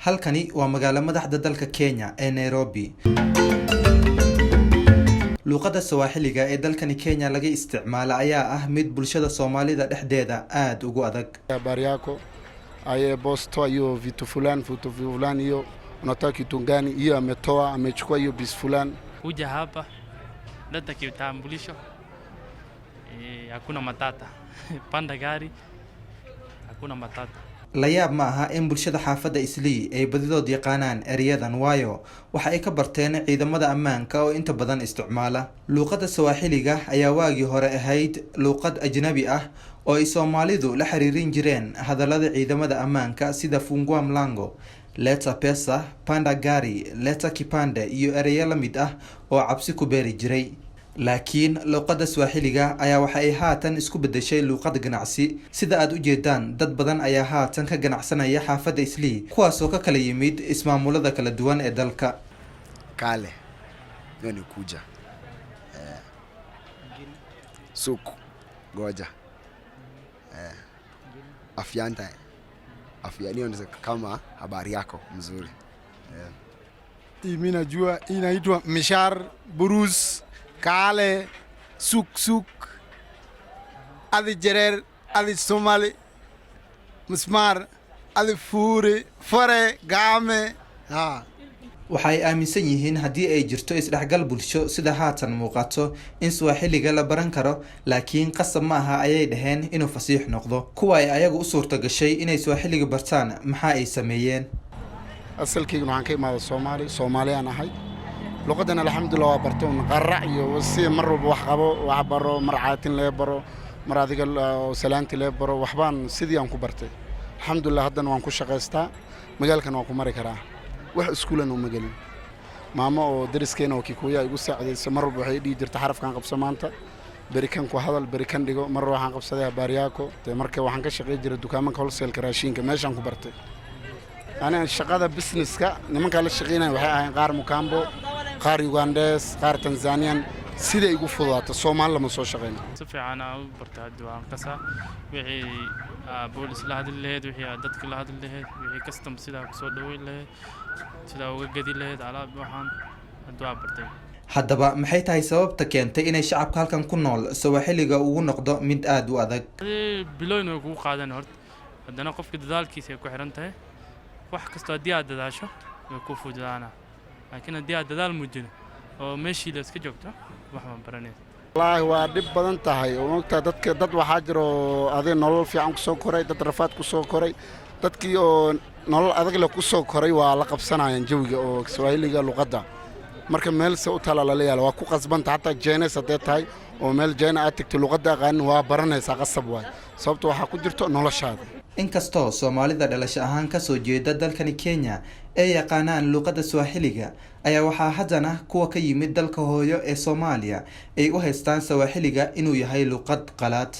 halkani waa magaalo madaxda dalka Kenya ee Nairobi. luqadda Swahiliga ee dalkani Kenya laga isticmaalo ayaa ah mid bulshada Soomaalida dhexdeeda aad ugu adag. Habari yako aye boss toa hiyo vitu fulani hiyo unataka kitu gani, hiyo ametoa amechukua hiyo bis fulani. Kuja hapa data kiutambulisho, hakuna matata. Panda gari, hakuna matata. La yaab ma aha in bulshada xaafadda Islii ay badidood yaqaanaan erayadan, waayo waxa ay ka barteen ciidamada ammaanka oo inta badan isticmaala. luqadda Swahiliga ayaa waagii hore ahayd luqad ajnabi ah oo ay Soomaalidu la xiriirin jireen hadallada ciidamada ammaanka sida fungua mlango, leta pesa, panda gari, leta kipande iyo erayo la mid ah oo cabsi ku beeri jiray. laakiin luqadda Swahiliga ayaa waxa ay haatan isku bedeshay luqad ganacsi. sida aad u jeedaan, dad badan ayaa haatan ka ganacsanaya xaafadda Islii, kuwaas oo ka kala yimid ismaamulada kala duwan ee dalka. Kale ni kuja suku goja afyanta afyanio ndio kama habari yako mzuri. Mimi najua inaitwa mishar, buruz, kale, suk, adi jerer, adi somali, mismar, adi fure, game. waxay aaminsan yihiin haddii ay jirto isdhexgal bulsho sida haatan muuqato in Swahiliga la baran karo, laakiin qasab ma aha ayay dhaheen inuu fasiix noqdo. kuwa ay ayagu u suurta gashay inay Swahiliga bartaan maxaa ay sameeyeen? asalkaygu waxaan ka imaaday Soomaaliyan ahay. luqadana alxamdulillah waa bartay qarac iyo si mar walba wax qabo wax baro, mar caatin lee baro, mar adiga salaanti lee baro, waxbaan sidii aan ku bartay. alxamdulillah haddana waan ku shaqaystaa, magaalkan waan ku mari karaa. wax iskuulan oo magalin maamo oo dariskeena oo Kikuya igu saacideysay. mar walba waxay dhigi jirtay xarafkan qabso maanta, berikan ku hadal, berikan dhigo. mar waxaan qabsaday habari yako, markii waxaan ka shaqeey jiray dukaamanka wholesale raashinka, meeshaan ku bartay. ana shaqada businesska nimanka la shaqeynay waxay ahayn qaar Mukambo, qaar Ugandes, qaar Tanzanian. sida igu fududaato Soomaali lama soo shaqeyn. Si fiican u bartay diwaan kasa wixii boolis la hadli lahayd, wixii dadka la hadli lahayd, wixii custom sida ku soo dhaweyn lahayd, sida uga gadi lahayd alaab waxaan diwaan bartay. haddaba maxay tahay sababta keentay inay shacabka halkan ku nool Swahiliga ugu noqdo mid aad u adag? bilooyin way kugu qaadan horta, haddana qofka dadaalkiisa ay ku xiran tahay. wax kasta haddii aad dadaasho way ku fududaana, laakiin haddii aad dadaal muujino oo meeshii la iska joogto wax ma baranayso. wallaahi waa dhib badan tahay. oo ogtaa dad waxaa jiro adee nolol fiican ku soo koray, dad rafaad ku soo koray. dadkii oo nolol adag la ku soo koray waa la qabsanayaan jawiga oo Swahiliga luqadda. marka meel se u tala la leeyahay waa ku qasbanta, hataa jeenes haddee tahay oo meel jeena aad tagto luqadda aqaan waa baranaysaa qasab waay, sababtoo waxaa ku jirto noloshaada. inkastoo Soomaalida dhalasho ahaan ka soo jeeda dalkani Kenya ay yaqaanaan luqadda Swahiliga, ayaa waxaa haddana kuwa ka yimid dalka hooyo ee Soomaaliya ay u haystaan Swahiliga inuu yahay luqad qalaad.